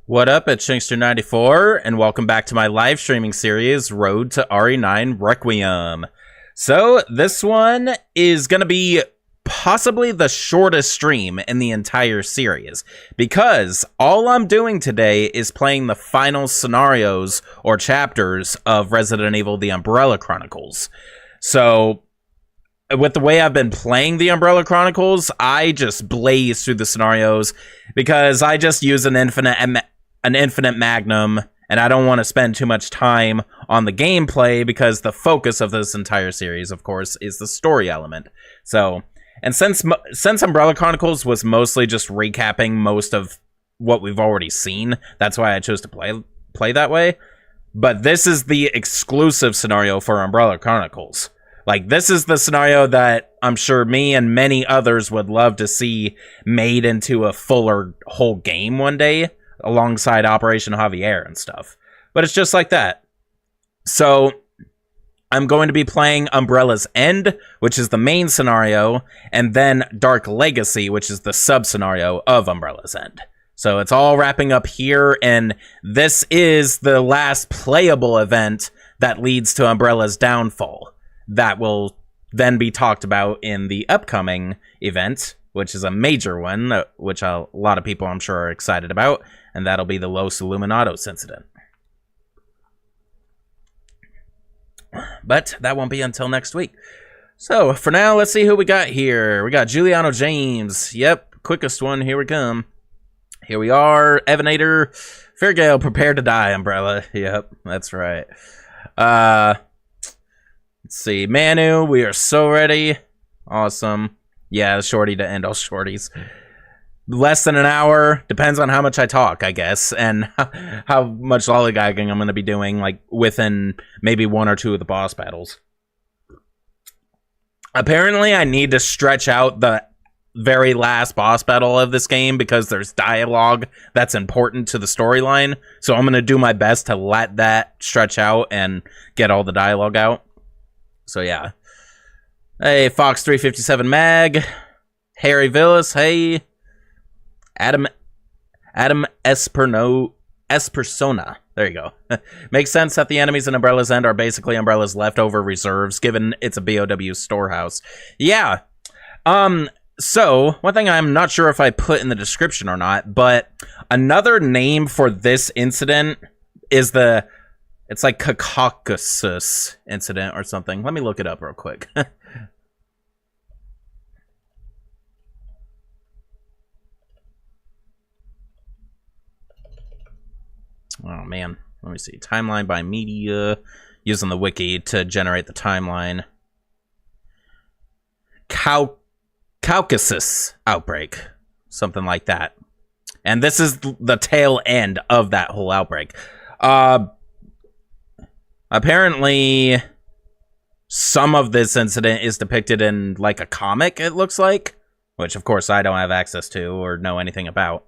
What up, it's Shinkster94, and welcome back to my live streaming series, Road to RE9uiem. So, this one is going to be possibly the shortest stream in the entire series, because all I'm doing today is playing the final scenarios or chapters of Resident Evil: The Umbrella Chronicles. So, with the way I've been playing the Umbrella Chronicles, I just blaze through the scenarios because I just use an infinite magnum, and I don't want to spend too much time on the gameplay because the focus of this entire series, of course, is the story element. So, and since Umbrella Chronicles was mostly just recapping most of what we've already seen, that's why I chose to play that way. But this is the exclusive scenario for Umbrella Chronicles. Like, this is the scenario that I'm sure me and many others would love to see made into a fuller whole game one day, alongside Operation Javier and stuff. But it's just like that. So, I'm going to be playing Umbrella's End, which is the main scenario, and then Dark Legacy, which is the sub-scenario of Umbrella's End. So it's all wrapping up here, and this is the last playable event that leads to Umbrella's downfall. That will then be talked about in the upcoming event, which is a major one, which a lot of people I'm sure are excited about, and that'll be the Los Illuminados incident. But that won't be until next week. So, for now, let's see who we got here. We got Juliano James. Yep, quickest one. Here we come. Here we are. Evanator. Fairgale, prepare to die, Umbrella. Yep, that's right. Let's see. Manu, we are so ready. Awesome. Yeah, shorty to end all shorties. Less than an hour. Depends on how much I talk, I guess, and how much lollygagging I'm going to be doing, like, within maybe one or two of the boss battles. Apparently, I need to stretch out the very last boss battle of this game because there's dialogue that's important to the storyline, so I'm going to do my best to let that stretch out and get all the dialogue out. So, yeah. Hey, Fox357 Mag. Harry Villas, hey. Adam Espersona. There you go. Makes sense that the enemies in Umbrella's End are basically Umbrella's leftover reserves, given it's a BOW storehouse. Yeah. So, one thing I'm not sure if I put in the description or not, but another name for this incident is it's like Caucasus incident or something. Let me look it up real quick. Oh, man. Let me see. Timeline by media. Using the wiki to generate the timeline. Caucasus outbreak. Something like that. And this is the tail end of that whole outbreak. Apparently, some of this incident is depicted in, like, a comic, it looks like. Which, of course, I don't have access to or know anything about.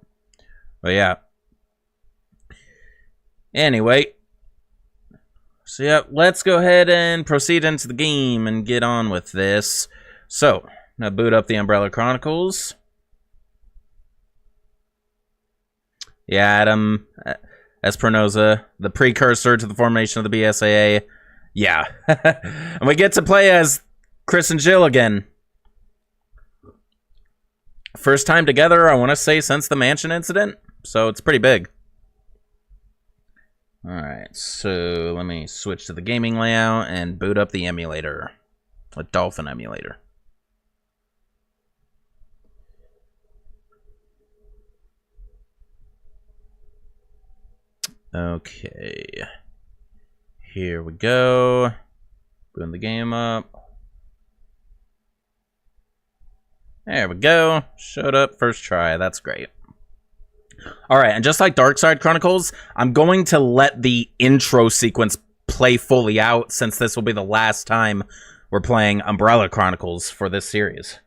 But, yeah. Anyway, so yeah, let's go ahead and proceed into the game and get on with this. So, now boot up the Umbrella Chronicles. Yeah, Adam Esperanza, the precursor to the formation of the BSAA. Yeah, and we get to play as Chris and Jill again. First time together, I want to say, since the mansion incident, so it's pretty big. Alright, so let me switch to the gaming layout and boot up the emulator. A Dolphin emulator. Okay. Here we go. Booting the game up. There we go. Showed up first try. That's great. Alright, and just like Darkside Chronicles, I'm going to let the intro sequence play fully out, since this will be the last time we're playing Umbrella Chronicles for this series.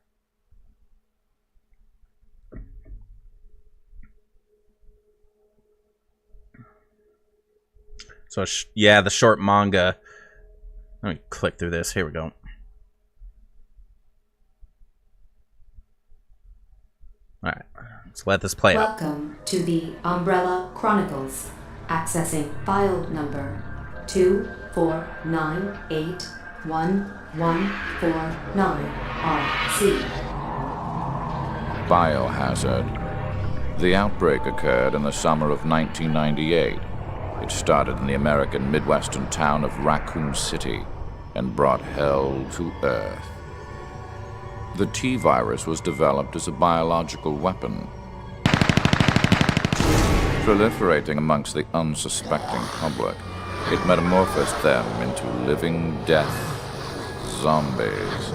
So, yeah, the short manga. Let me click through this. Here we go. Alright. So let this play out. Welcome to the Umbrella Chronicles. Accessing file number 249811149RC. Biohazard. The outbreak occurred in the summer of 1998. It started in the American Midwestern town of Raccoon City and brought hell to Earth. The T-virus was developed as a biological weapon, proliferating amongst the unsuspecting public. It metamorphosed them into living death zombies.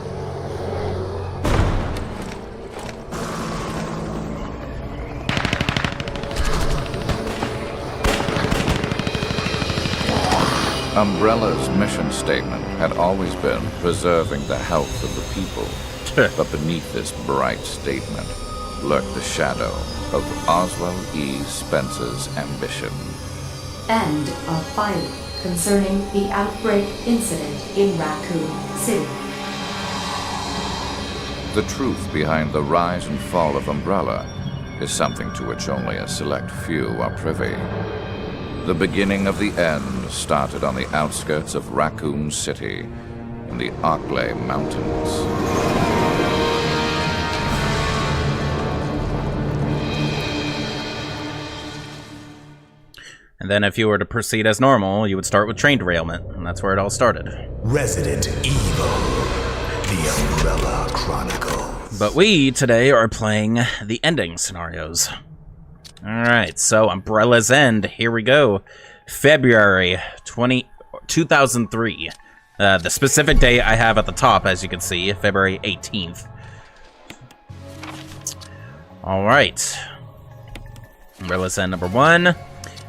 Umbrella's mission statement had always been preserving the health of the people. But beneath this bright statement lurked the shadow of Oswald E. Spencer's ambition. End of file concerning the outbreak incident in Raccoon City. The truth behind the rise and fall of Umbrella is something to which only a select few are privy. The beginning of the end started on the outskirts of Raccoon City in the Arklay Mountains. And then if you were to proceed as normal, you would start with train derailment, and that's where it all started. Resident Evil, the Umbrella Chronicles. But we, today, are playing the ending scenarios. Alright, so Umbrella's End, here we go. February 2003. The specific date I have at the top, as you can see, February 18th. Alright. Umbrella's End number 1.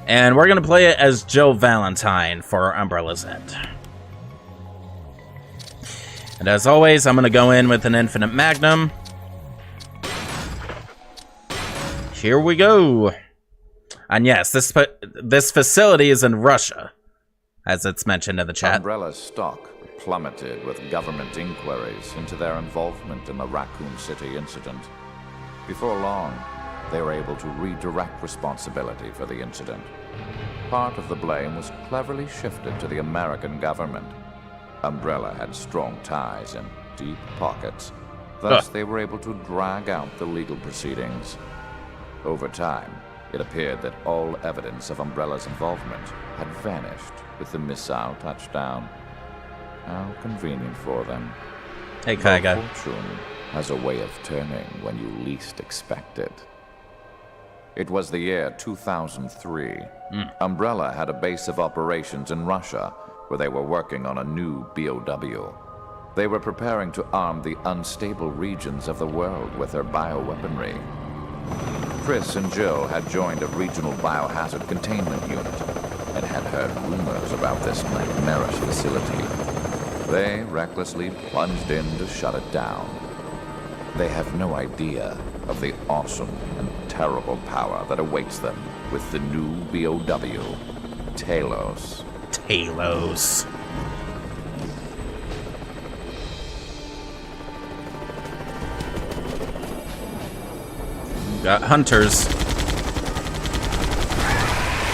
And we're going to play it as Joe Valentine for Umbrella's End. And as always, I'm going to go in with an infinite magnum. Here we go. And yes, this facility is in Russia, as it's mentioned in the chat. Umbrella's stock plummeted with government inquiries into their involvement in the Raccoon City incident. Before long, they were able to redirect responsibility for the incident. Part of the blame was cleverly shifted to the American government. Umbrella had strong ties and deep pockets. Thus, they were able to drag out the legal proceedings. Over time, it appeared that all evidence of Umbrella's involvement had vanished with the missile touchdown. How convenient for them. Hey, Kaiga. Fortune has a way of turning when you least expect it. It was the year 2003. Umbrella had a base of operations in Russia, where they were working on a new BOW. They were preparing to arm the unstable regions of the world with their bioweaponry. Chris and Jill had joined a regional biohazard containment unit and had heard rumors about this nightmarish facility. They recklessly plunged in to shut it down. They have no idea of the awesome and terrible power that awaits them with the new BOW, Talos. Talos. Got hunters.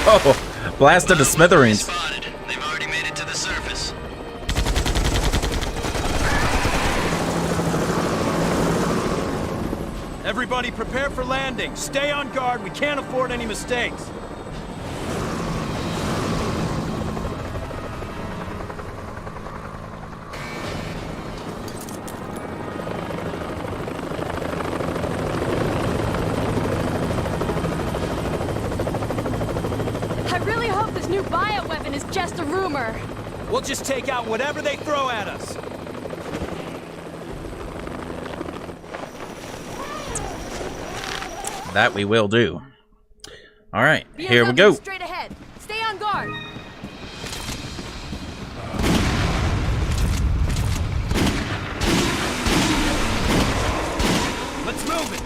Oh, blasted to smithereens. Spotted. They've already made it to the surface. Everybody prepare for landing. Stay on guard. We can't afford any mistakes. I really hope this new bioweapon is just a rumor. We'll just take out whatever they throw at us. That we will do. All right, here we go. Straight ahead. Stay on guard. Let's move it.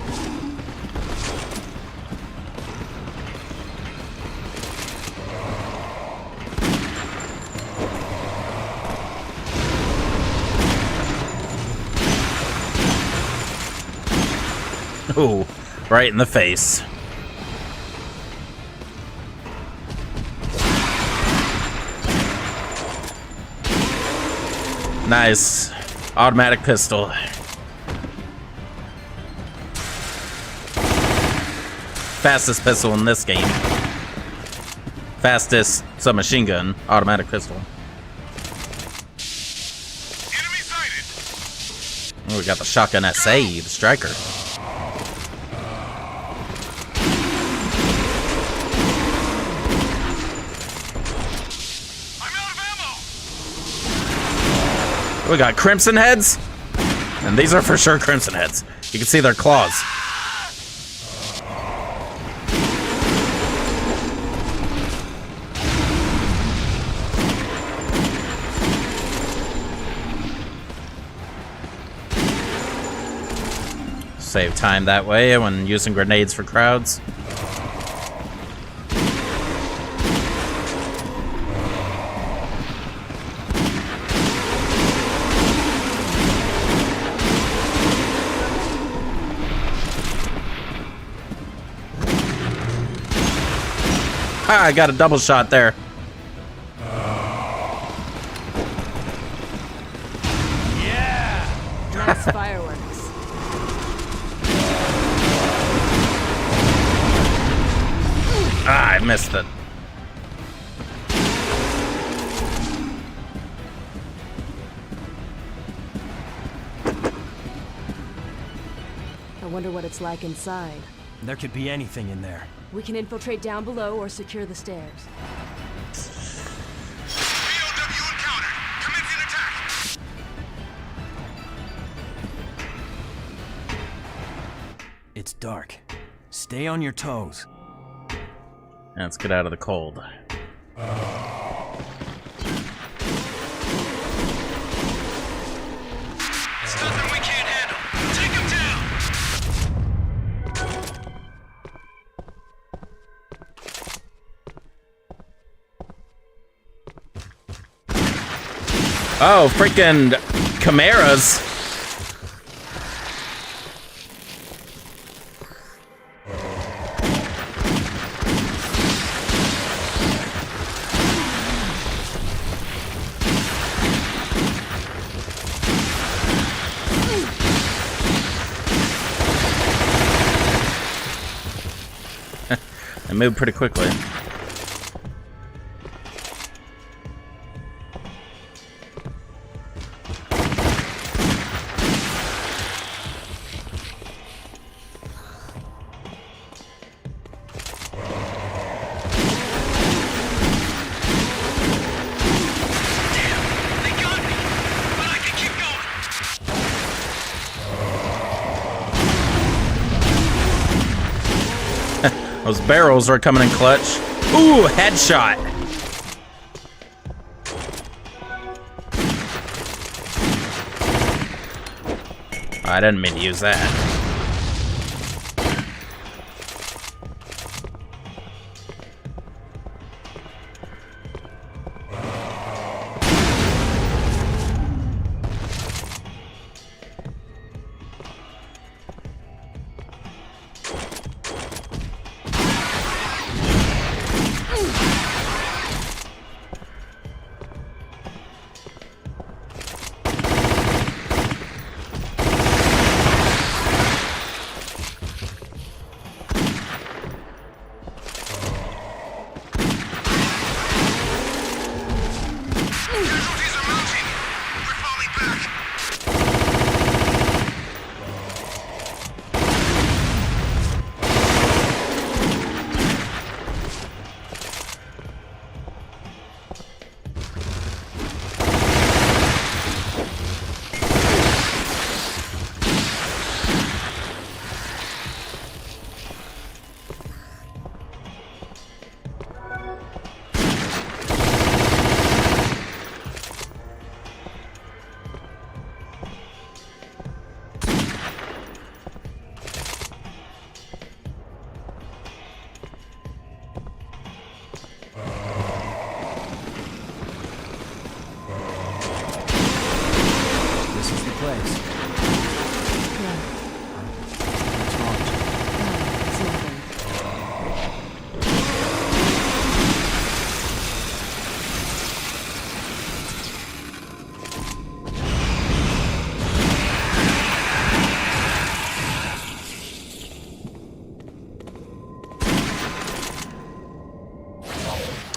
Ooh, right in the face. Nice. Automatic pistol. Fastest pistol in this game. Fastest submachine gun, automatic pistol. Enemy sighted. Oh, we got the shotgun SA, the striker. I'm out of ammo. We got crimson heads, and these are for sure crimson heads. You can see their claws. Save time that way when using grenades for crowds. Ah, I got a double shot there. Nice fireworks. Ah, I missed it. I wonder what it's like inside. There could be anything in there. We can infiltrate down below or secure the stairs. BOW encounter. Commencing attack. It's dark. Stay on your toes. Let's get out of the cold. It's nothing we can't handle. Take him down. Oh, freaking Chimeras. They move pretty quickly. They got me, but I can keep going. Those barrels are coming in clutch. Ooh, headshot. I didn't mean to use that.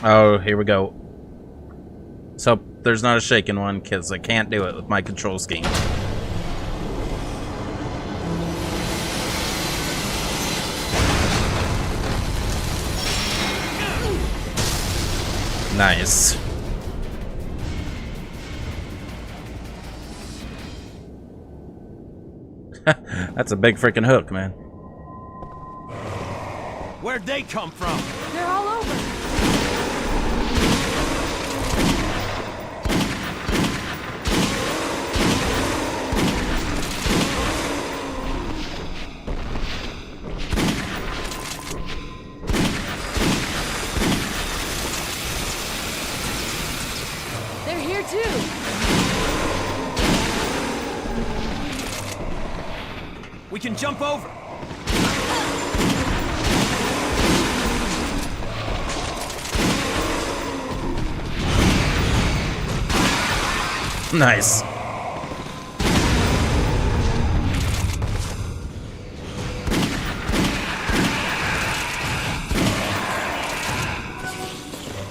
Oh, here we go. So there's not a shaken one, because I can't do it with my control scheme. Nice. That's a big freaking hook, man. Where'd they come from? They're all over. They're here too. We can jump over. Nice.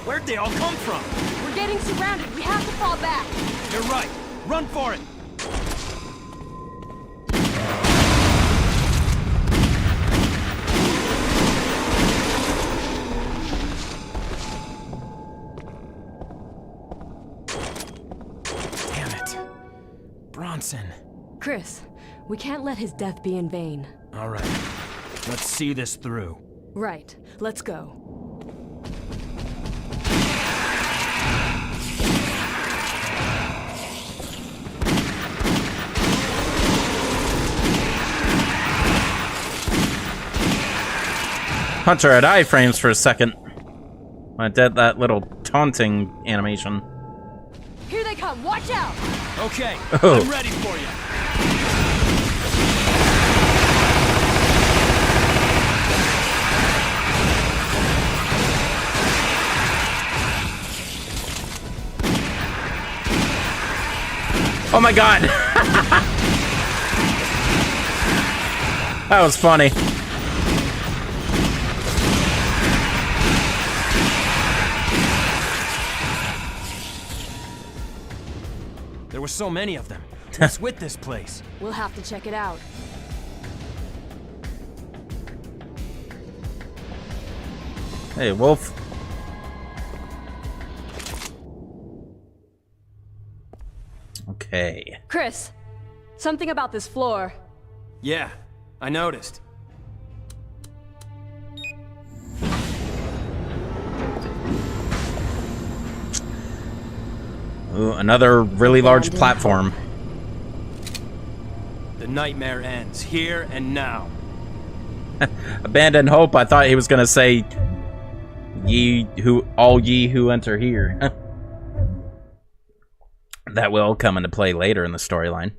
Where'd they all come from? We're getting surrounded. We have to fall back. You're right. Run for it. Damn it. Bronson. Chris, we can't let his death be in vain. All right. Let's see this through. Right. Let's go. Hunter had iframes for a second. I did that little taunting animation. Here they come. Watch out. Okay. Oh. I'm ready for you. Oh my god! That was funny. There were so many of them. What's with this place? We'll have to check it out. Hey, Wolf. Okay. Chris, something about this floor. Yeah, I noticed. Ooh, another really large platform. The nightmare ends here and now. Abandon hope. I thought he was gonna say, all ye who enter here." That will come into play later in the storyline.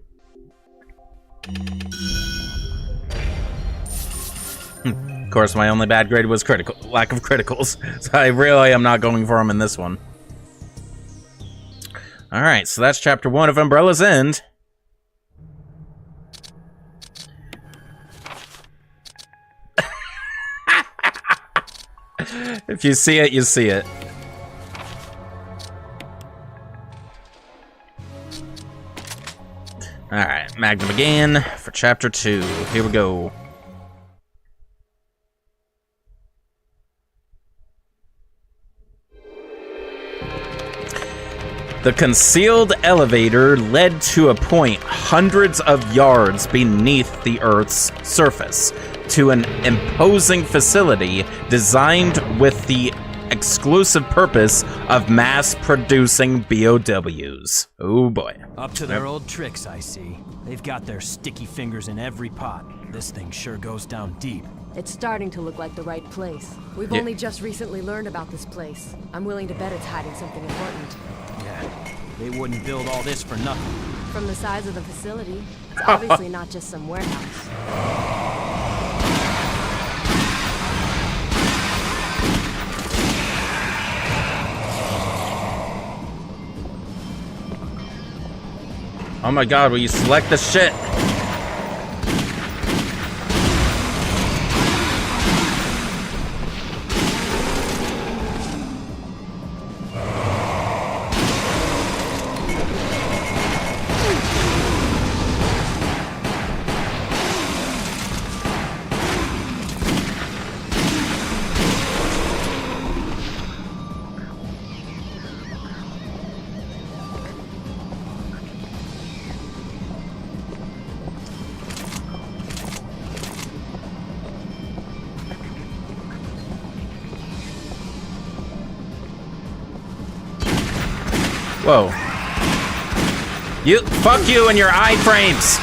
Of course, my only bad grade was lack of criticals, so I really am not going for them in this one. All right, so that's chapter 1 of Umbrella's End. If you see it, you see it. Alright, Magnum again for chapter 2. Here we go. The concealed elevator led to a point hundreds of yards beneath the Earth's surface, to an imposing facility designed with the exclusive purpose of mass-producing BOWs. Oh boy. Up to their old tricks, I see. They've got their sticky fingers in every pot. This thing sure goes down deep. It's starting to look like the right place. We've Yeah. only just recently learned about this place. I'm willing to bet it's hiding something important. Yeah, they wouldn't build all this for nothing. From the size of the facility, it's obviously not just some warehouse. Oh my god, will you select the shit? Whoa. Fuck you and your iframes!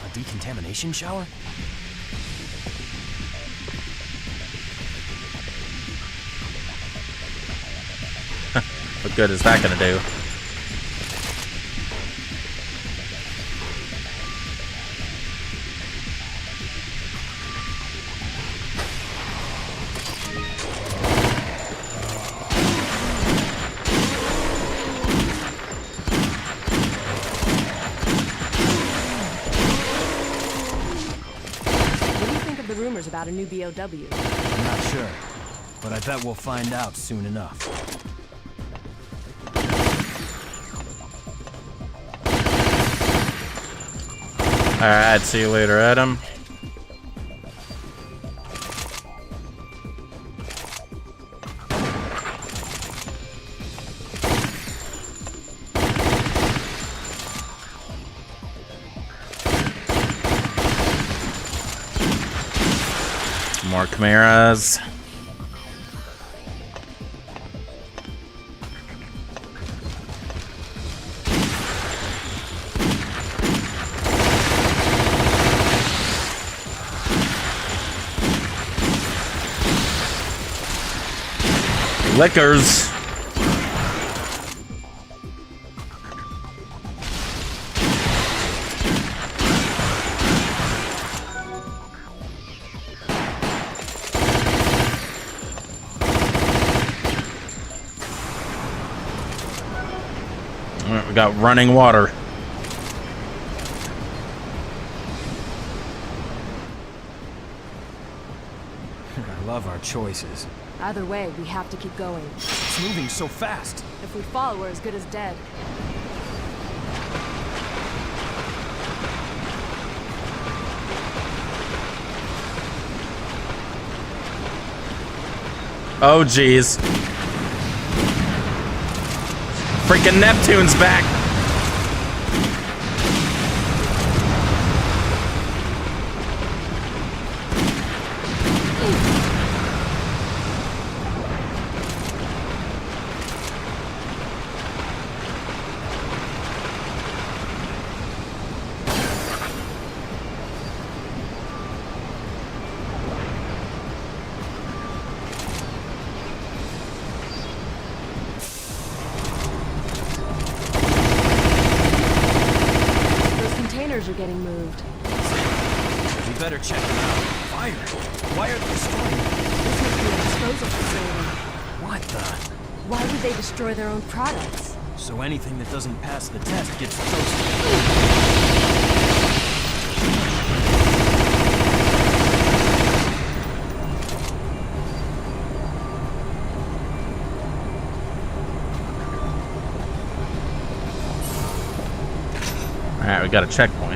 A decontamination shower? What good is that gonna do? What do you think of the rumors about a new BOW? I'm not sure, but I bet we'll find out soon enough. Alright, see you later, Adam. More chimeras. Liquors. Alright, we got running water. I love our choices. Either way, we have to keep going. It's moving so fast. If we fall, we're as good as dead. Oh, jeez. Freaking Neptune's back. Are getting moved. We better check them out. Fire! Why are they destroying them? This must be a disposal facility. What the? Why would they destroy their own products? So anything that doesn't pass the test gets toasted. Alright, we got a checkpoint.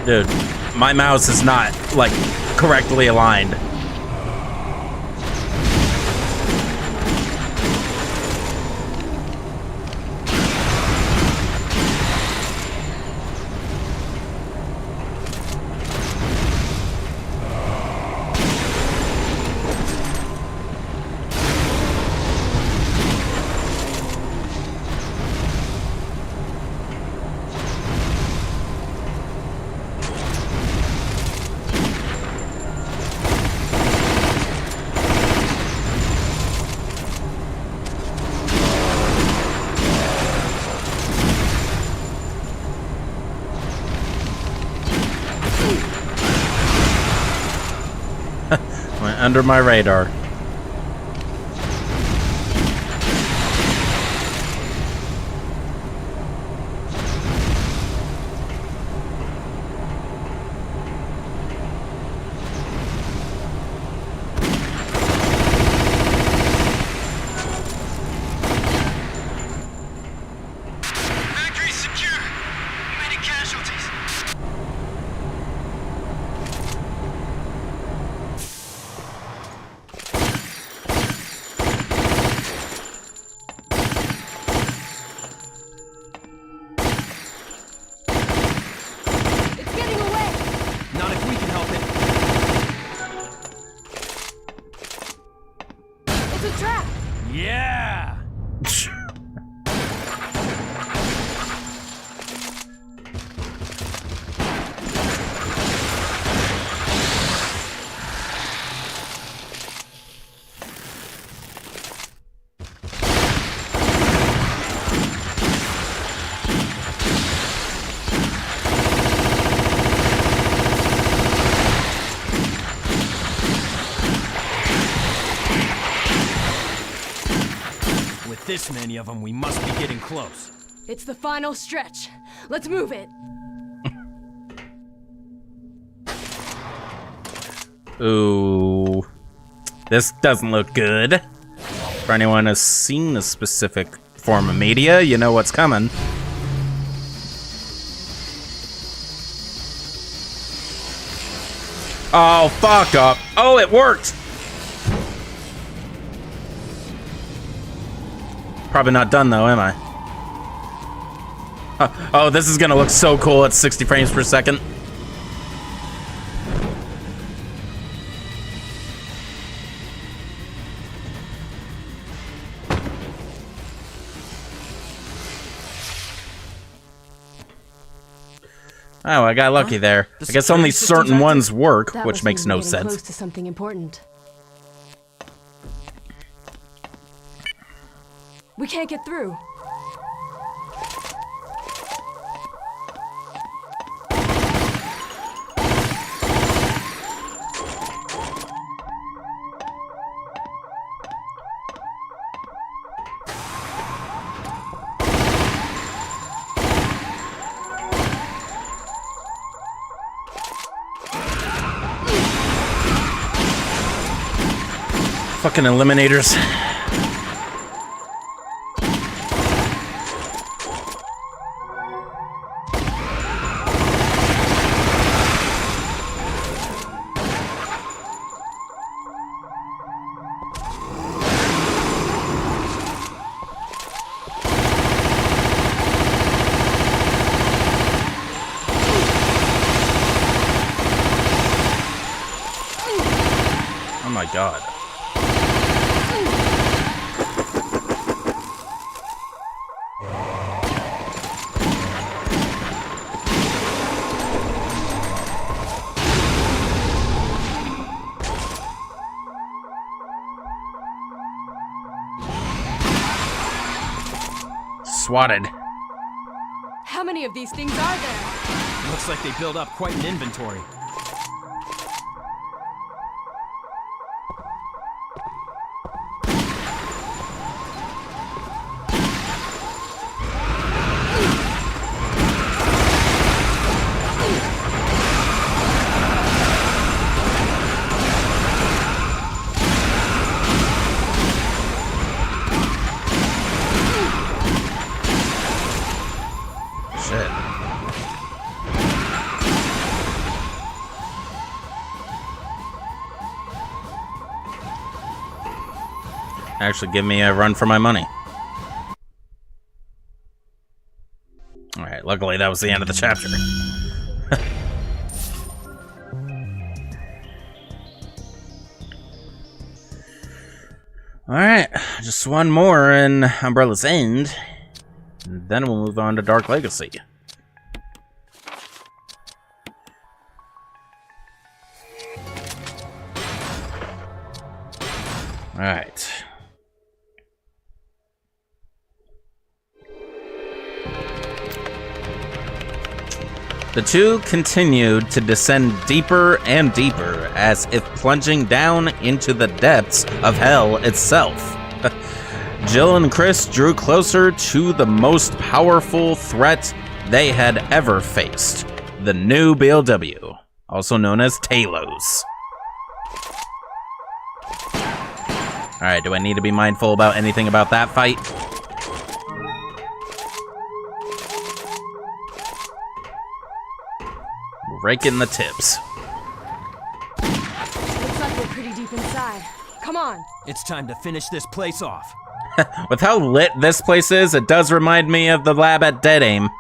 Dude, my mouse is not, like, correctly aligned. Went under my radar. It's a trap! Yeah! With this many of them, we must be getting close. It's the final stretch. Let's move it. Ooh. This doesn't look good. For anyone who's seen a specific form of media, you know what's coming. Oh, fuck up. Oh, it worked! Probably not done though, am I? Oh, this is gonna look so cool at 60 frames per second. Oh, I got lucky there. I guess only certain ones work, That which must makes mean we're no getting sense. Close to something important. We can't get through. Fucking eliminators. Oh my god. Swatted. How many of these things are there? Looks like they build up quite an inventory. Shit. Actually, give me a run for my money. Alright, luckily that was the end of the chapter. Alright, just one more in Umbrella's End. And then we'll move on to Dark Legacy. Alright. The two continued to descend deeper and deeper, as if plunging down into the depths of hell itself. Jill and Chris drew closer to the most powerful threat they had ever faced, the new BLW, also known as Talos. Alright, do I need to be mindful about anything about that fight? Raking the tips. Looks like we're pretty deep inside. Come on. It's time to finish this place off. With how lit this place is, it does remind me of the lab at Dead Aim.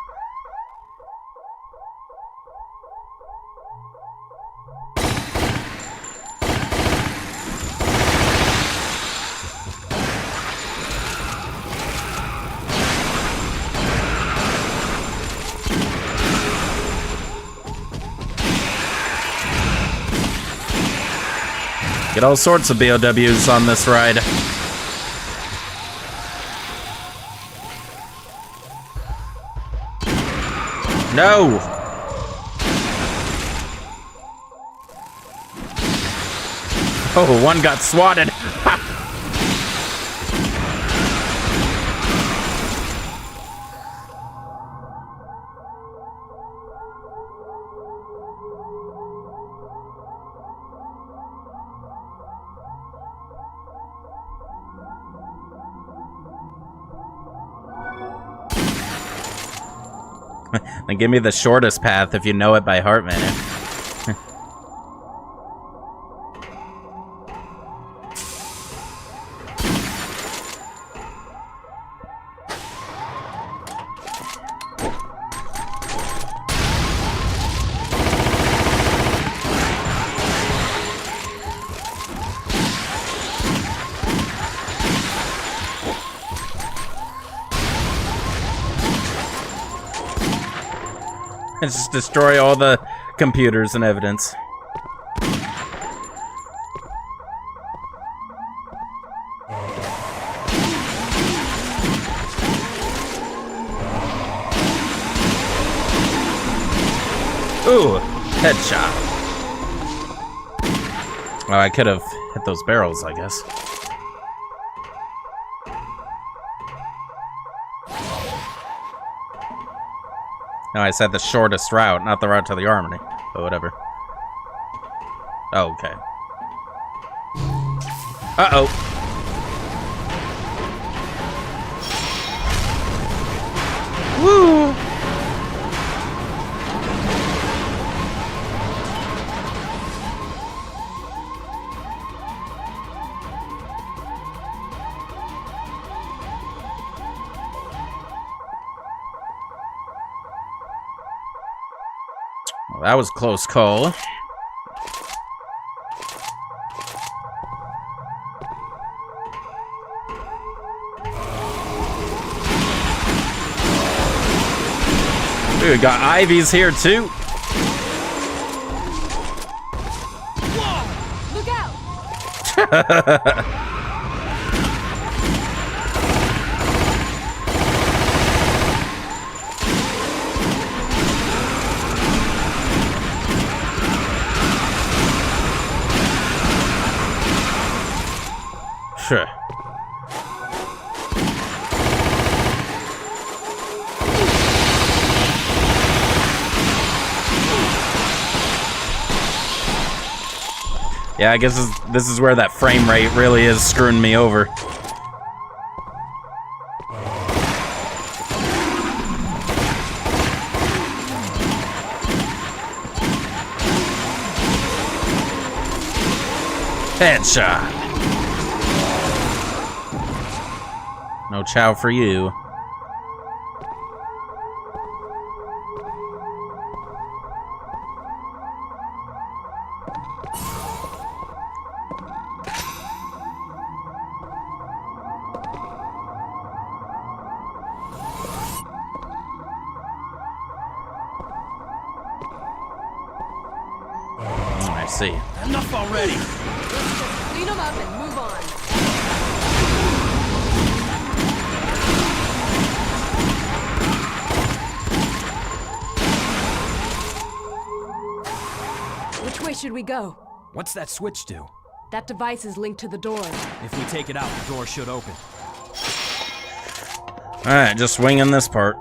Get all sorts of BOWs on this ride. No! Oh, one got swatted. Ha! Then give me the shortest path if you know it by heart, man. Just destroy all the computers and evidence. Ooh, headshot. Oh, I could have hit those barrels, I guess. No, I said the shortest route, not the route to the armory. But whatever. Oh, okay. Uh-oh. Woo! Well, that was a close call. We got Ivies here too. Whoa! Look out! Sure. Yeah, I guess this is where that frame rate really is screwing me over. Headshot. No chow for you. I see. Enough already! Let's just clean them up and move on. Which way should we go? What's that switch do? That device is linked to the door. If we take it out, the door should open. Alright, just winging this part.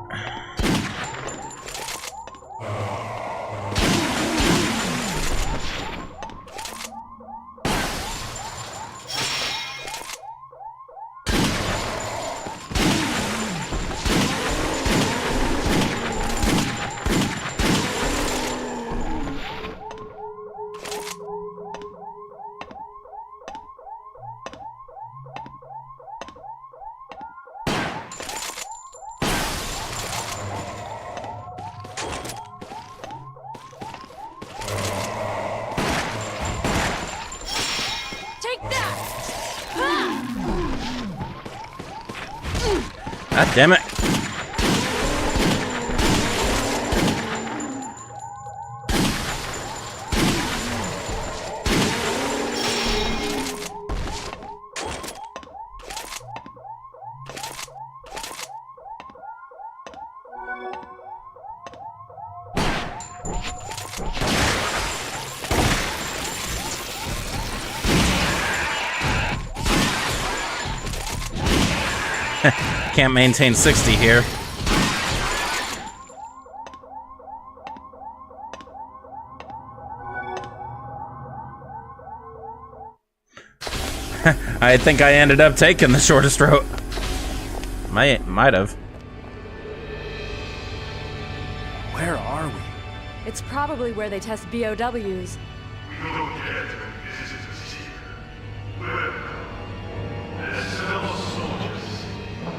God damn it. Can't maintain 60 here. I think I ended up taking the shortest route. Might have. Where are we? It's probably where they test BOWs.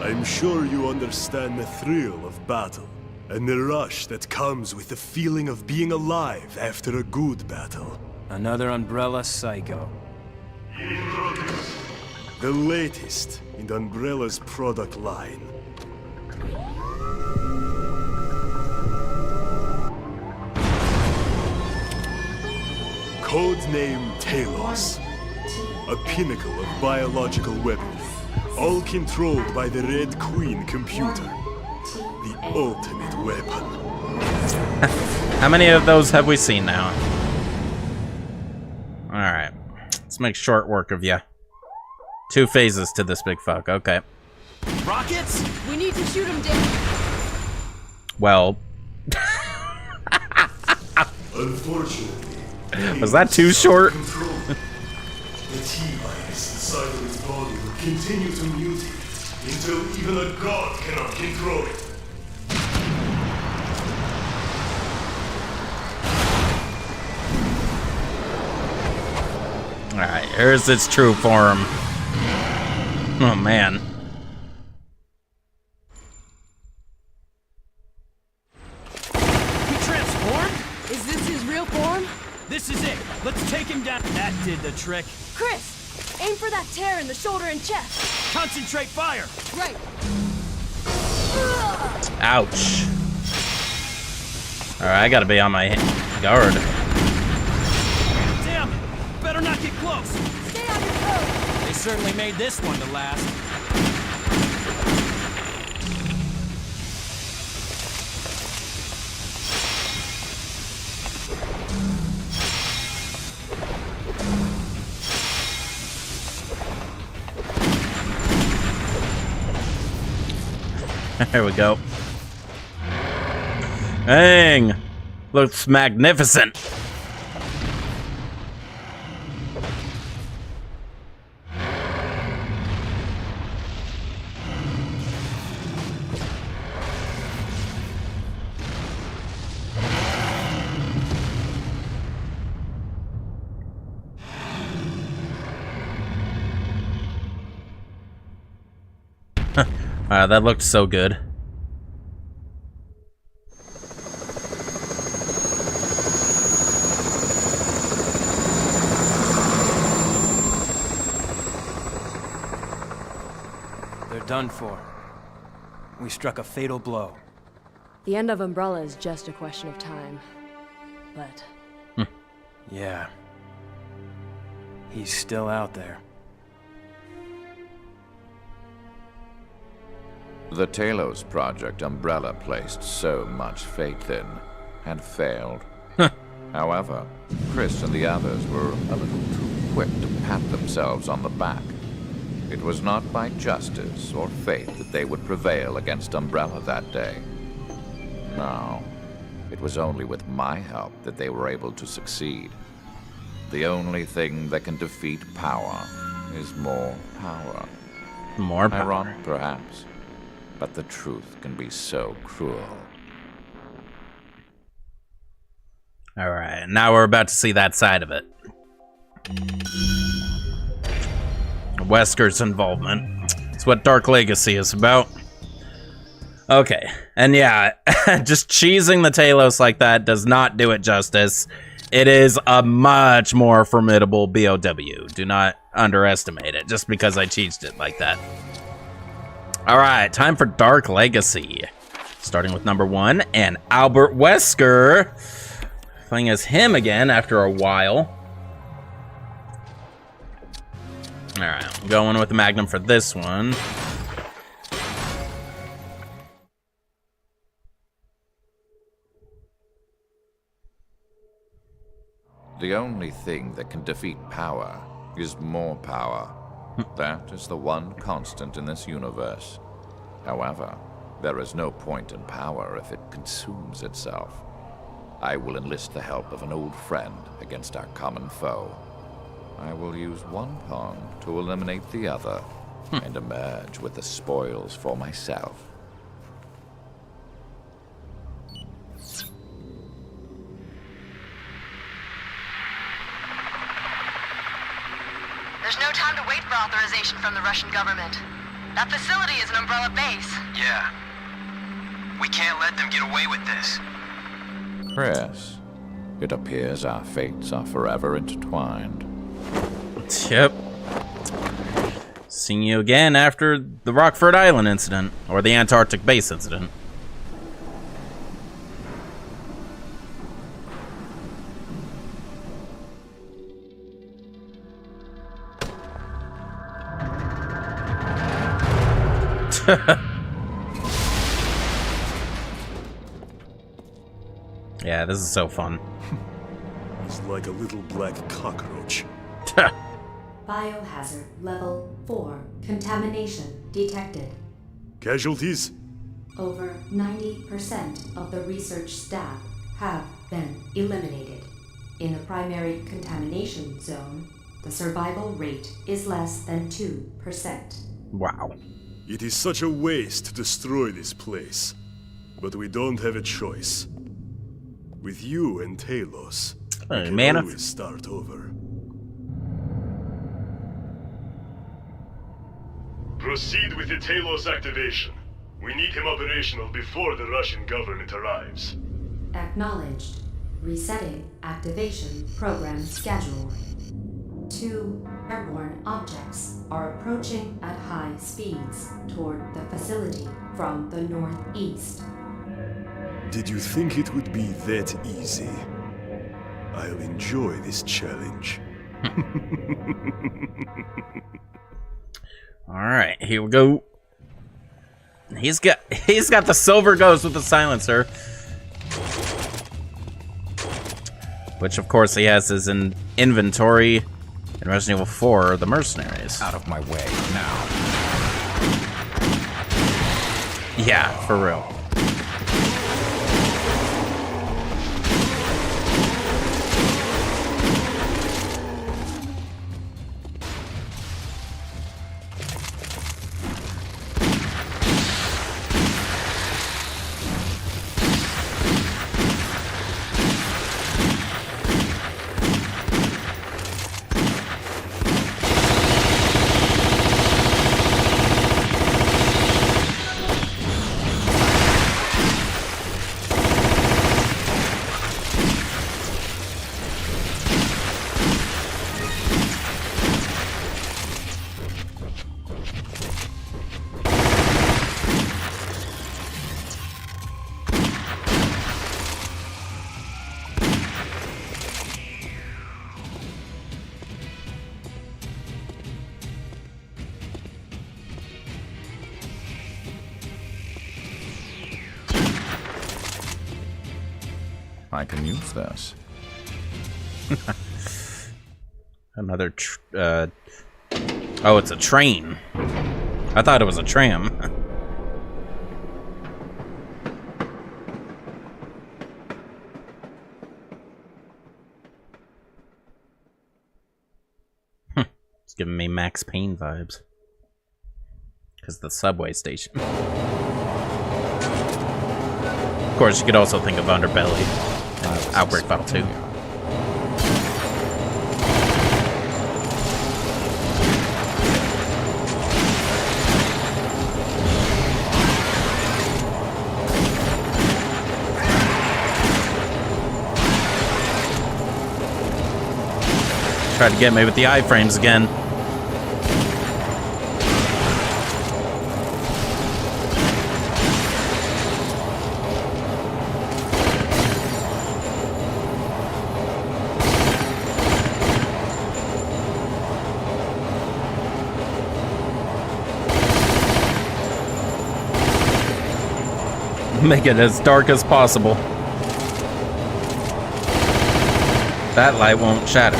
I'm sure you understand the thrill of battle, and the rush that comes with the feeling of being alive after a good battle. Another Umbrella psycho. The latest in the Umbrella's product line. Codename Talos. A pinnacle of biological weapons. All controlled by the Red Queen computer. The ultimate weapon. How many of those have we seen now? Alright. Let's make short work of you. 2 phases to this big fuck. Okay. Rockets? We need to shoot him down. Well. Unfortunately, Was that too short? The T-virus inside of its body will continue to mutate until even a god cannot control it. Alright, here's its true form. Oh man. He transformed? Is this his real form? This is it. Let's take him down. That did the trick. Chris, aim for that tear in the shoulder and chest. Concentrate fire. Right. Ouch. Alright, I gotta be on my guard. Damn. Better not get close. Stay on your toes. They certainly made this one to last. There we go. Dang! Looks magnificent. That looked so good. They're done for. We struck a fatal blow. The end of Umbrella is just a question of time. But Yeah. He's still out there. The Talos project Umbrella placed so much faith in had failed. However, Chris and the others were a little too quick to pat themselves on the back. It was not by justice or faith that they would prevail against Umbrella that day. No, it was only with my help that they were able to succeed. The only thing that can defeat power is more power. More power. Ironic, perhaps, but the truth can be so cruel. Alright, now we're about to see that side of it. Wesker's involvement. It's what Dark Legacy is about. Okay, and yeah, just cheesing the Talos like that does not do it justice. It is a much more formidable BOW. Do not underestimate it just because I cheesed it like that. Alright, time for Dark Legacy. Starting with number 1, and Albert Wesker. Playing as him again after a while. Alright, I'm going with the Magnum for this one. The only thing that can defeat power is more power. That is the one constant in this universe. However, there is no point in power if it consumes itself. I will enlist the help of an old friend against our common foe. I will use one pawn to eliminate the other and emerge with the spoils for myself. There's no time to wait for authorization from the Russian government. That facility is an Umbrella base. Yeah. We can't let them get away with this. Chris, it appears our fates are forever intertwined. Yep. Seeing you again after the Rockford Island incident, or the Antarctic base incident. Yeah, this is so fun. He's like a little black cockroach. Biohazard level 4. Contamination detected. Casualties? Over 90% of the research staff have been eliminated. In the primary contamination zone, the survival rate is less than 2%. Wow. It is such a waste to destroy this place. But we don't have a choice. With you and Talos, we can always start over. Proceed with the Talos activation. We need him operational before the Russian government arrives. Acknowledged. Resetting activation program schedule. 2 airborne objects are approaching at high speeds toward the facility from the northeast. Did you think it would be that easy? I'll enjoy this challenge. Alright, here we go. He's got the silver ghost with the silencer. Which of course he has his inventory in Resident Evil 4, the mercenaries. Out of my way now. Yeah, for real. I can use this. Another oh, it's a train. I thought it was a tram. It's giving me Max Payne vibes. Because the subway station. Of course, you could also think of Underbelly and Outbreak Battle 2. Tried to get me with the iframes again. Make it as dark as possible. That light won't shatter.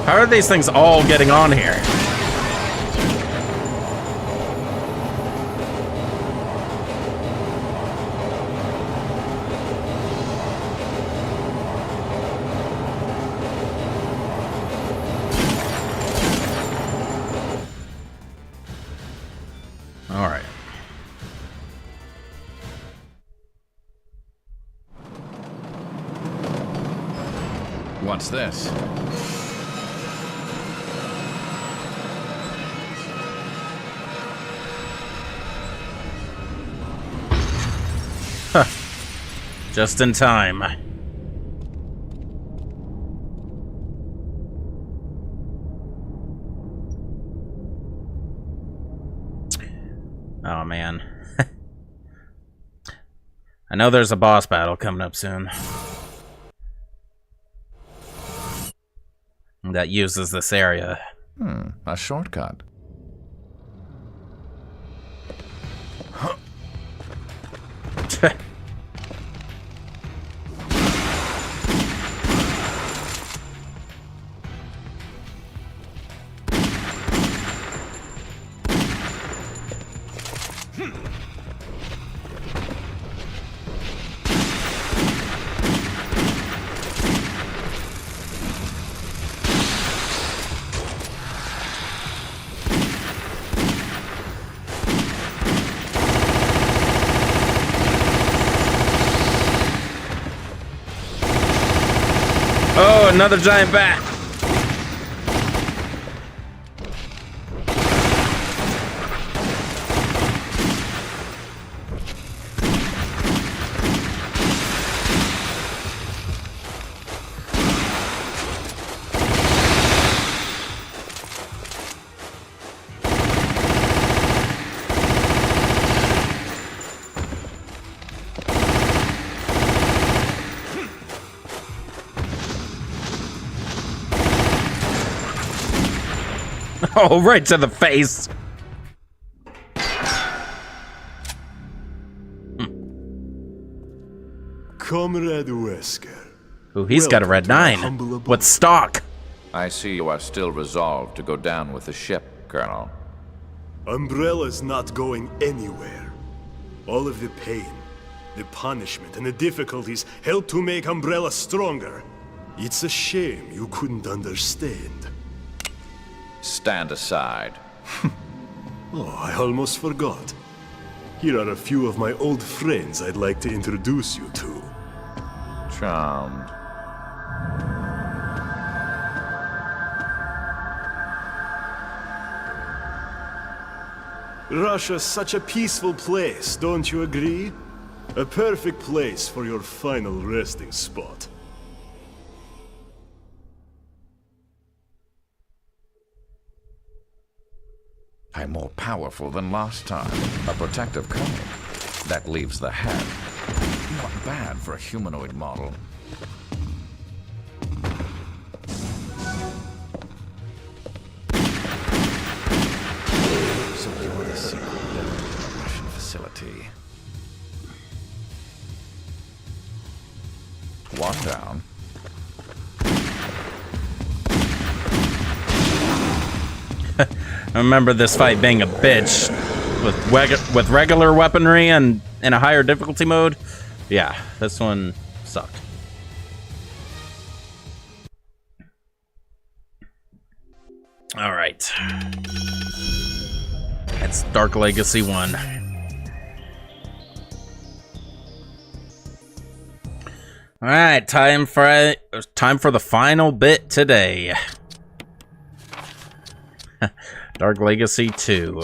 How are these things all getting on here? All right. What's this? Huh. Just in time. Oh, man. I know there's a boss battle coming up soon that uses this area. A shortcut. Oh, another giant bat. Oh, right to the face. Comrade Wesker. Ooh, he's got a red 9. What's stock? I see you are still resolved to go down with the ship, Colonel. Umbrella's not going anywhere. All of the pain, the punishment, and the difficulties helped to make Umbrella stronger. It's a shame you couldn't understand. Stand aside. Oh, I almost forgot. Here are a few of my old friends I'd like to introduce you to. Charmed. Russia's such a peaceful place, don't you agree? A perfect place for your final resting spot. I'm more powerful than last time. A protective coat. That leaves the head. Not bad for a humanoid model. So you're the secret living in a Russian facility. One down. I remember this fight being a bitch with regular weaponry and in a higher difficulty mode. Yeah, this one sucked. All right. It's Dark Legacy 1. All right, time for the final bit today. Dark Legacy 2.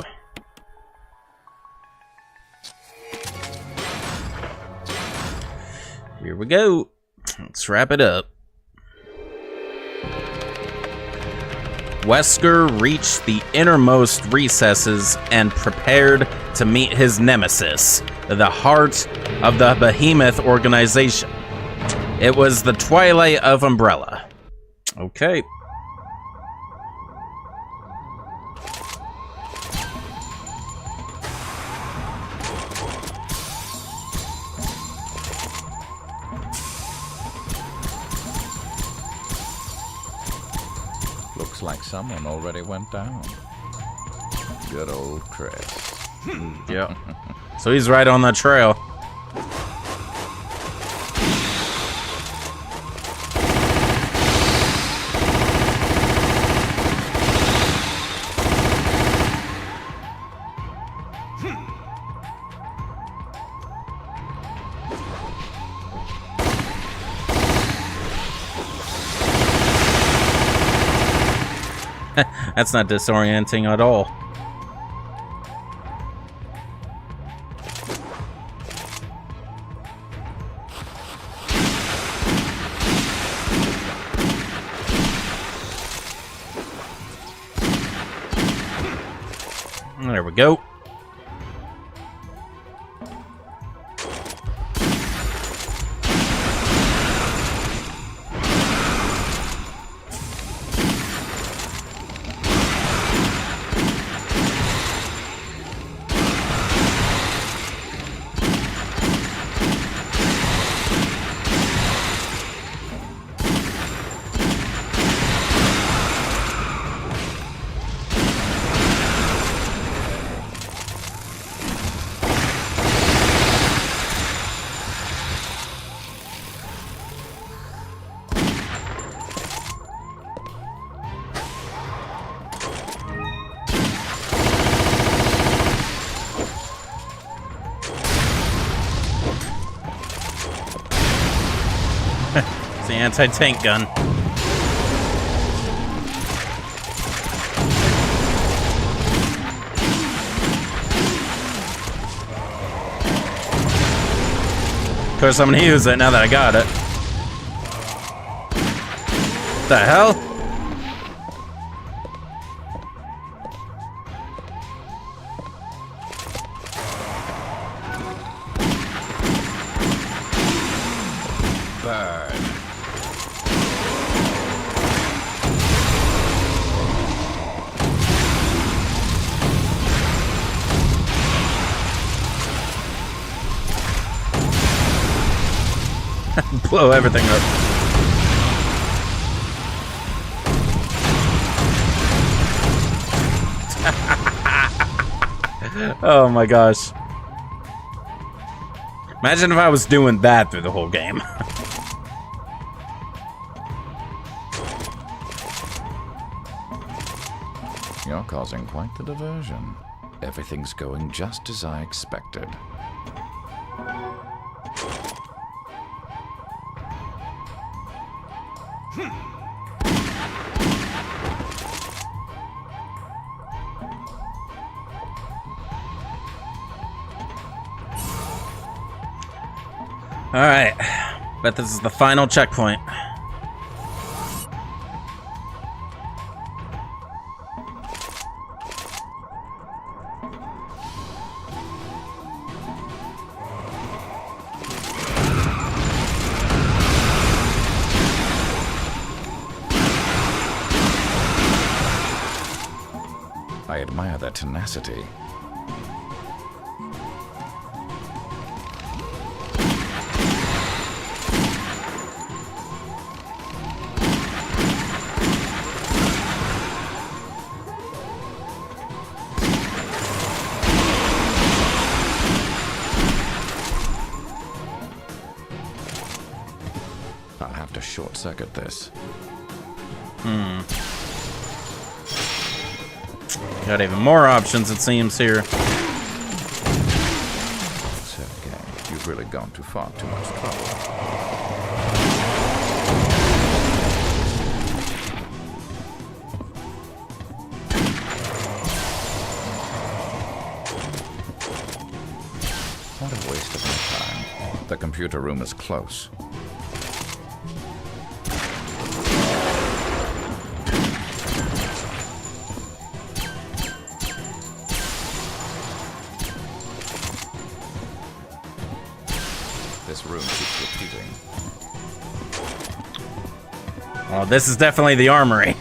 Here we go. Let's wrap it up. Wesker reached the innermost recesses and prepared to meet his nemesis, the heart of the Behemoth organization. It was the Twilight of Umbrella. Okay. like someone already went down. Good old Chris. Yeah. So he's right on the trail. That's not disorienting at all. There we go. It's the anti-tank gun. Of course, I'm gonna use it now that I got it. The hell? Burn. Blow everything up. Oh my gosh. Imagine if I was doing that through the whole game. You're causing quite the diversion. Everything's going just as I expected. Alright. Bet this is the final checkpoint. I admire their tenacity. I'll have to short-circuit this. Got even more options, it seems, here. Sergei, you've really gone to far too much trouble. What a waste of my time. The computer room is close. This room keeps repeating. Oh, this is definitely the armory.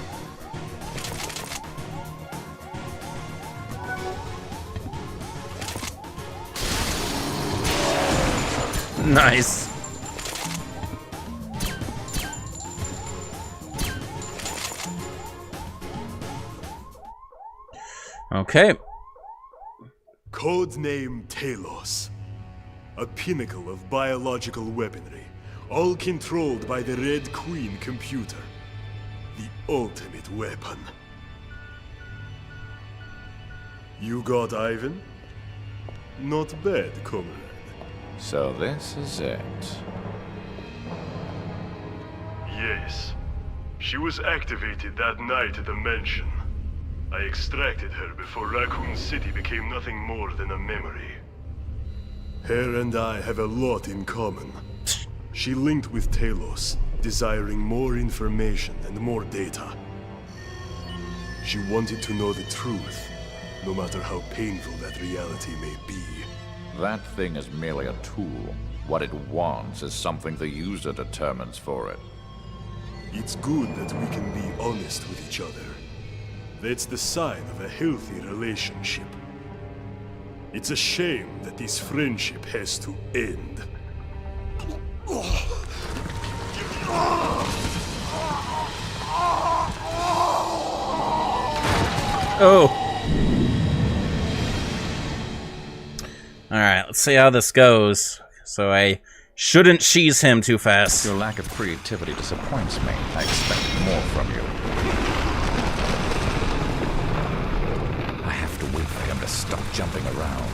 Nice. Okay. Codename Talos. A pinnacle of biological weaponry, all controlled by the Red Queen computer. The ultimate weapon. You got Ivan? Not bad, comrade. So this is it. Yes. She was activated that night at the mansion. I extracted her before Raccoon City became nothing more than a memory. Her and I have a lot in common. She linked with Talos, desiring more information and more data. She wanted to know the truth, no matter how painful that reality may be. That thing is merely a tool. What it wants is something the user determines for it. It's good that we can be honest with each other. That's the sign of a healthy relationship. It's a shame that this friendship has to end. Oh. Alright, let's see how this goes. So I shouldn't cheese him too fast. Your lack of creativity disappoints me. I expect more from you. I have to wait for him to stop jumping around.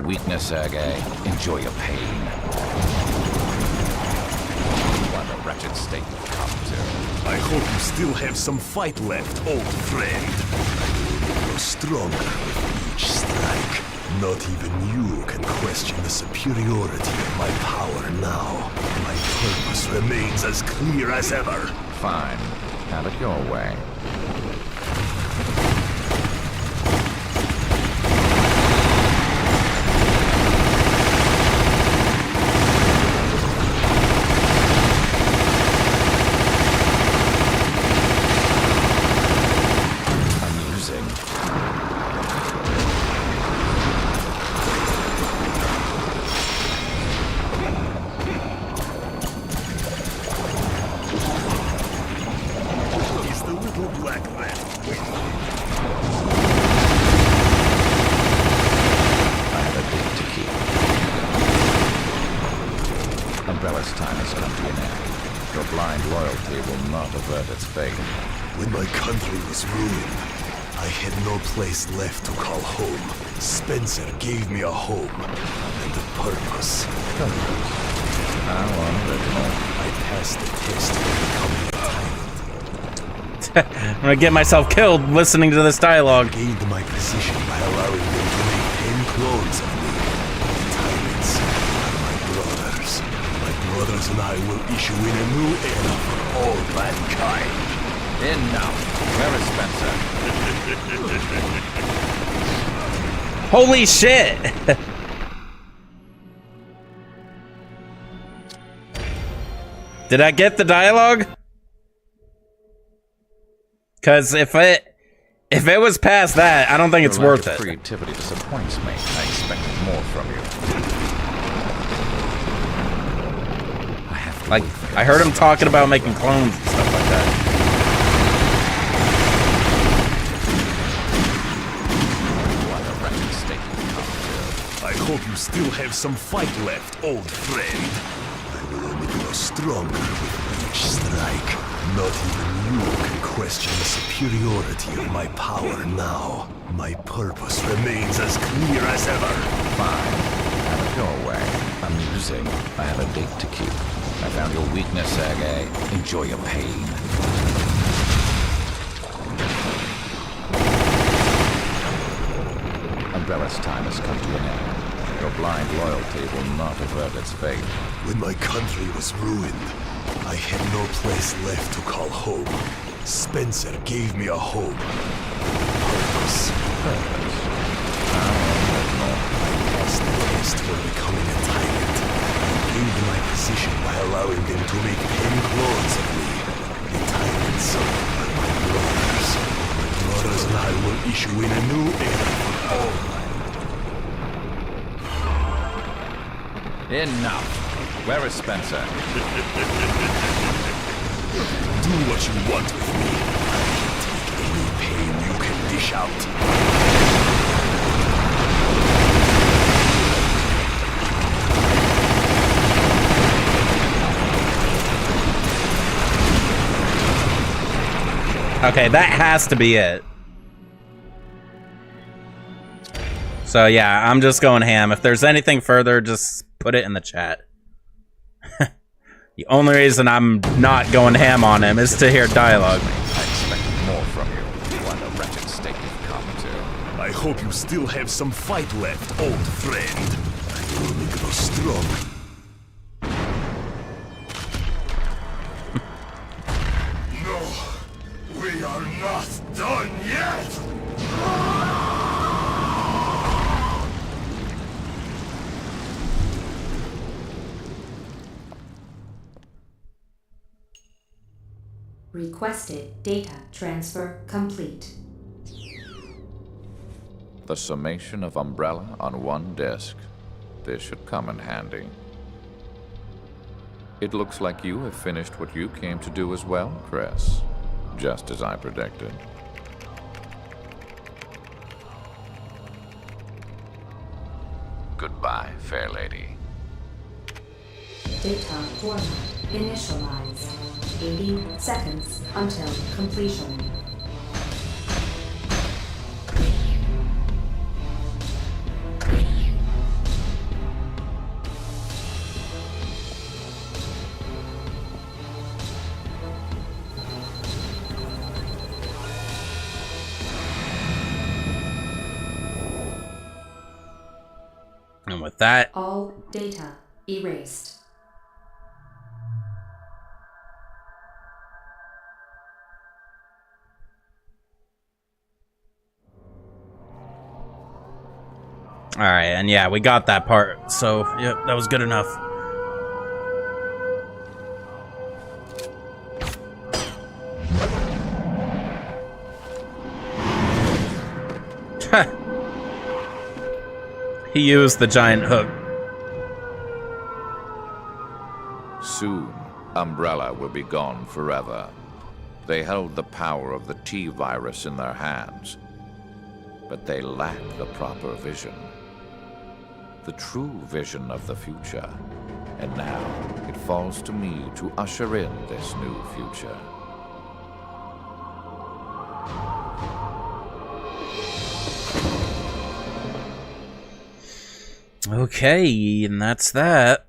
Weakness, Sergei. Enjoy your pain. What a wretched state you've come to. I hope you still have some fight left, old friend. I will grow stronger with each strike. Not even you can question the superiority of my power now. My purpose remains as clear as ever. Fine. Have it your way. Umbrella's time has come to an end. Your blind loyalty will not avert its fate. When my country was ruined, I had no place left to call home. Spencer gave me a home and a purpose. How unoriginal. I passed the test for becoming a tyrant. I'm gonna get myself killed listening to this dialogue. Gained my position by allowing them to make 10 clones of me. Tyrants are my brothers. My brothers and I will issue in a new era for all mankind. Enough. Where is Spencer? Holy shit! Did I get the dialogue? Cause if it was past that, I don't think it's worth it. Creativity disappoints me. I expected more from you. Like, I heard him talking about making clones and stuff like that. I hope you still have some fight left, old friend. I will only grow stronger with each strike. Not even you can question the superiority of my power now. My purpose remains as clear as ever. Fine. Have it your way. Amusing. I have a date to keep. I found your weakness, Sergei. Enjoy your pain. Umbrella's time has come to an end. Your blind loyalty will not avert its fate. When my country was ruined, I had no place left to call home. Spencer gave me a home. Purpose. I passed the test for becoming a tyrant. Enough. Where is Spencer? Do what you want with me. Take any pain you can dish out. Okay, that has to be it. So yeah, I'm just going ham. If there's anything further, just put it in the chat. The only reason I'm not going ham on him is to hear dialogue. I expect more from you. What a wretched state you've come to. I hope you still have some fight left, old friend. I only grow strong. No, we are not done yet! Requested data transfer complete. The summation of Umbrella on one disk. This should come in handy. It looks like you have finished what you came to do as well, Chris. Just as I predicted. Goodbye, fair lady. Data format initialized. 80 seconds until completion. And with that, all data erased. all right, and yeah, we got that part. So, yep, that was good enough. He used the giant hook. Soon, Umbrella will be gone forever. They held the power of the T-virus in their hands, but they lacked the proper vision. The true vision of the future. And now, it falls to me to usher in this new future. Okay, and that's that.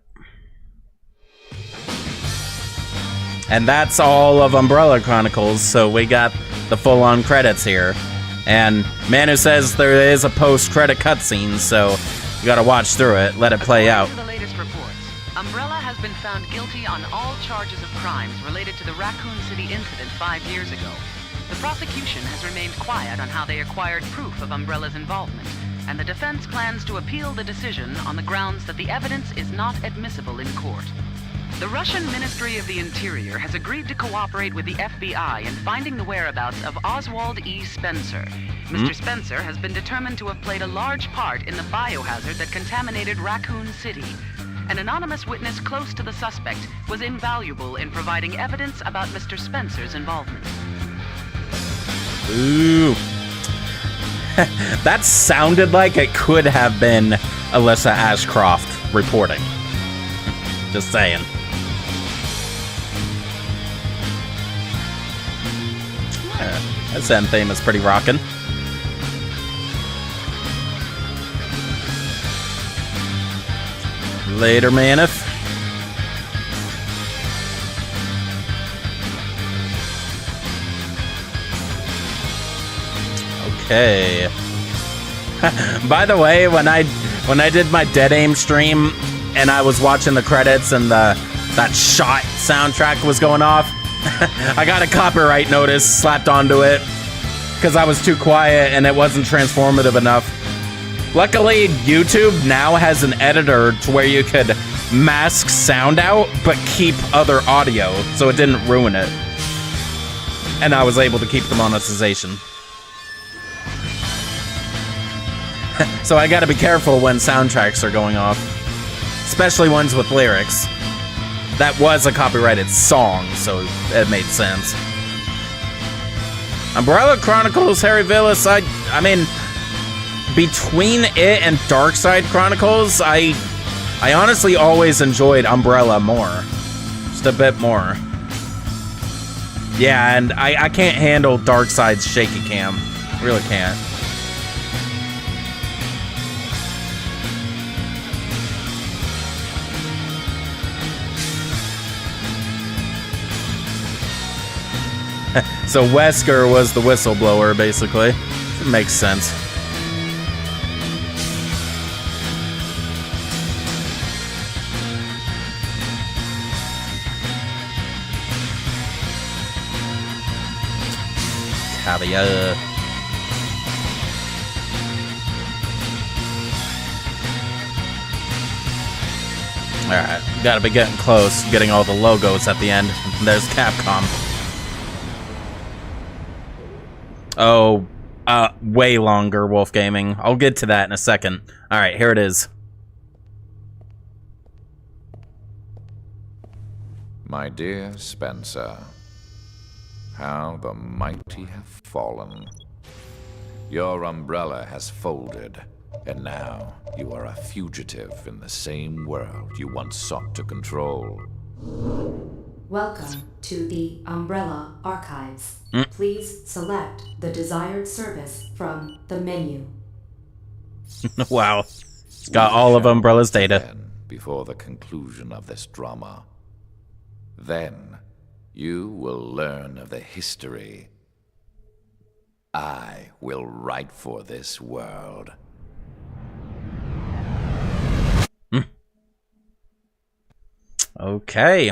And that's all of Umbrella Chronicles, so we got the full-on credits here. And Manu says there is a post-credit cutscene, so you gotta watch through it, let it play out. According to the latest reports, Umbrella has been found guilty on all charges of crimes related to the Raccoon City incident 5 years ago. The prosecution has remained quiet on how they acquired proof of Umbrella's involvement, and the defense plans to appeal the decision on the grounds that the evidence is not admissible in court. The Russian Ministry of the Interior has agreed to cooperate with the FBI in finding the whereabouts of Oswald E. Spencer. Mr. Spencer has been determined to have played a large part in the biohazard that contaminated Raccoon City. An anonymous witness close to the suspect was invaluable in providing evidence about Mr. Spencer's involvement. Ooh. That sounded like it could have been Alyssa Ashcroft reporting. Just saying. This end theme is pretty rockin'. Later, Maneth. Okay. By the way, when I did my Dead Aim stream and I was watching the credits and that shot soundtrack was going off, I got a copyright notice slapped onto it because I was too quiet and it wasn't transformative enough. Luckily, YouTube now has an editor to where you could mask sound out but keep other audio, so it didn't ruin it. And I was able to keep the monetization. So I gotta be careful when soundtracks are going off. especially ones with lyrics. That was a copyrighted song, so it made sense. Umbrella Chronicles, Harry Villas, I mean, between it and Darkside Chronicles, I honestly always enjoyed Umbrella more. Just a bit more. Yeah, and I can't handle Darkside's shaky cam. Really can't. So Wesker was the whistleblower, basically. It makes sense. Caviar. Alright, gotta be getting close, getting all the logos at the end. There's Capcom. Oh, way longer, Wolf Gaming. I'll get to that in a second. Alright, here it is. My dear Spencer, how the mighty have fallen. Your umbrella has folded, and now you are a fugitive in the same world you once sought to control. Welcome to the Umbrella Archives. Please select the desired service from the menu. Wow. It's got all of Umbrella's data. Then, before the conclusion of this drama, then you will learn of the history I will write for this world. Okay.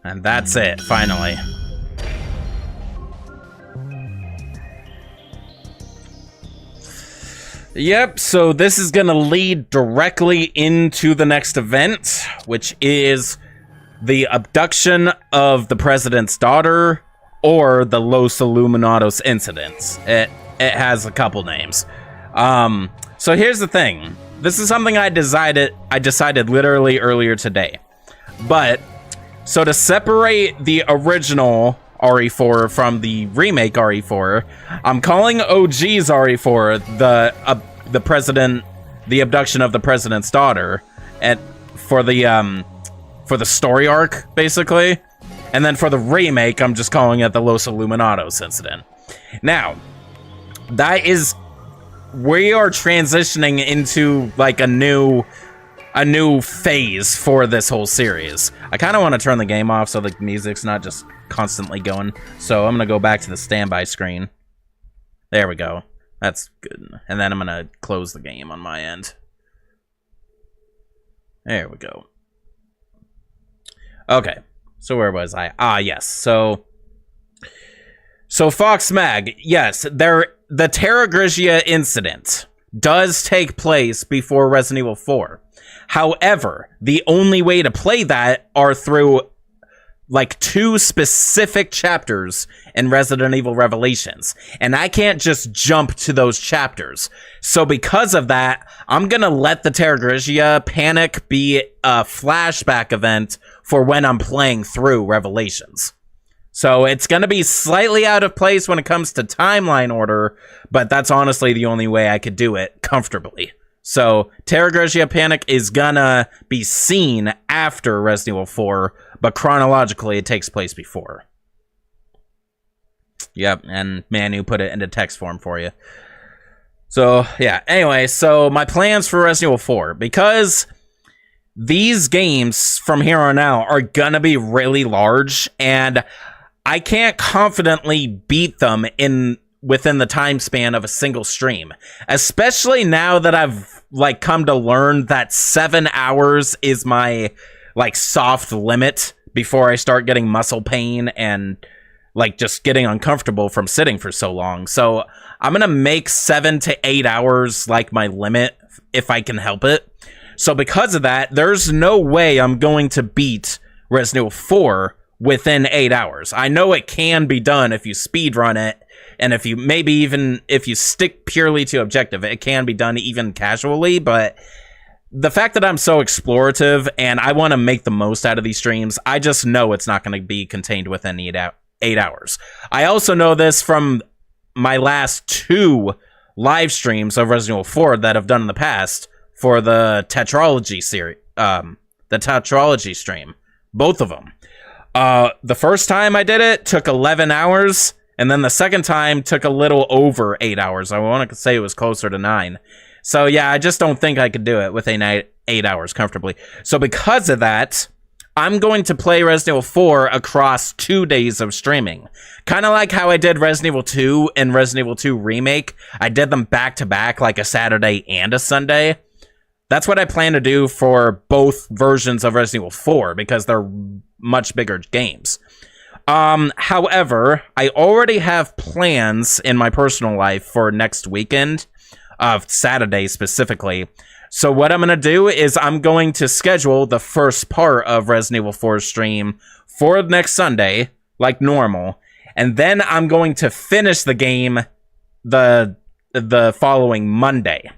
And that's it, finally. Yep, so this is gonna lead directly into the next event, which is the abduction of the president's daughter, or the Los Illuminados incidents. It has a couple names. So here's the thing. This is something I decided literally earlier today. But so to separate the original RE4 from the remake RE4, I'm calling OG's RE4 the abduction of the president's daughter, and for the story arc, basically. And then for the remake, I'm just calling it the Los Illuminados incident. Now, we are transitioning into like a new phase for this whole series. I kind of want to turn the game off so the music's not just constantly going. So I'm going to go back to the standby screen. There we go. That's good. And then I'm going to close the game on my end. There we go. Okay. So where was I? Ah, yes. So Fox Mag, yes, the Terra Grigia incident does take place before Resident Evil 4. However, the only way to play that are through like 2 specific chapters in Resident Evil Revelations. And I can't just jump to those chapters. So because of that, I'm going to let the Terra Grigia panic be a flashback event for when I'm playing through Revelations. So it's going to be slightly out of place when it comes to timeline order, but that's honestly the only way I could do it comfortably. So Terra Grigia Panic is gonna be seen after Resident Evil 4, but chronologically it takes place before. Yep, and Manu put it into text form for you. So, yeah, anyway, so my plans for Resident Evil 4, because these games from here on out are gonna be really large, and I can't confidently beat them within the time span of a single stream, especially now that I've like come to learn that 7 hours is my like soft limit before I start getting muscle pain and like just getting uncomfortable from sitting for so long. So I'm gonna make 7 to 8 hours like my limit if I can help it. So because of that, there's no way I'm going to beat Resident Evil 4 within 8 hours. I know it can be done if you speedrun it, and if you stick purely to objective, it can be done even casually, but the fact that I'm so explorative and I want to make the most out of these streams, I just know it's not going to be contained within 8 hours. I also know this from my last 2 live streams of Resident Evil 4 that I've done in the past for the Tetralogy series, the Tetralogy stream, both of them. The first time I did it took 11 hours, and then the second time took a little over 8 hours. I want to say it was closer to 9. So yeah, I just don't think I could do it within 8 hours comfortably. So because of that, I'm going to play Resident Evil 4 across 2 days of streaming. Kind of like how I did Resident Evil 2 and Resident Evil 2 Remake. I did them back to back, like a Saturday and a Sunday. That's what I plan to do for both versions of Resident Evil 4, because they're much bigger games. However, I already have plans in my personal life for next weekend, of Saturday specifically. So what I'm going to do is I'm going to schedule the first part of Resident Evil 4 stream for next Sunday, like normal. And then I'm going to finish the game the following Monday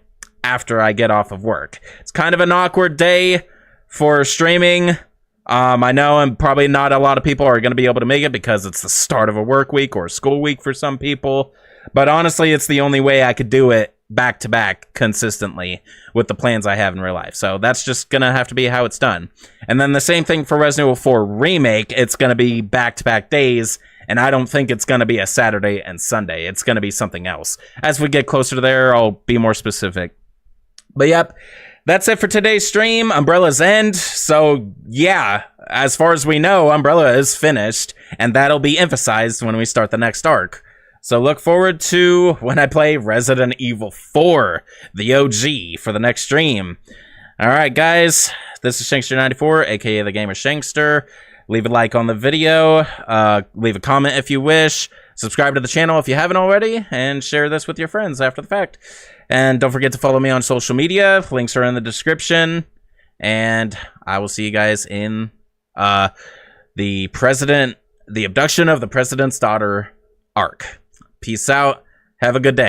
after I get off of work. It's kind of an awkward day for streaming. I know and probably not a lot of people are going to be able to make it because it's the start of a work week or a school week for some people. But honestly, it's the only way I could do it back to back consistently with the plans I have in real life. So that's just going to have to be how it's done. And then the same thing for Resident Evil 4 Remake. It's going to be back to back days. And I don't think it's going to be a Saturday and Sunday. It's going to be something else. As we get closer to there, I'll be more specific. But yep, that's it for today's stream. Umbrella's End. So yeah, as far as we know, Umbrella is finished. And that'll be emphasized when we start the next arc. So look forward to when I play Resident Evil 4, the OG, for the next stream. Alright guys, this is Shankster94, aka the Gamer Shankster. Leave a like on the video, leave a comment if you wish, subscribe to the channel if you haven't already, and share this with your friends after the fact. And don't forget to follow me on social media, links are in the description. And I will see you guys in the abduction of the president's daughter arc. Peace out. Have a good day.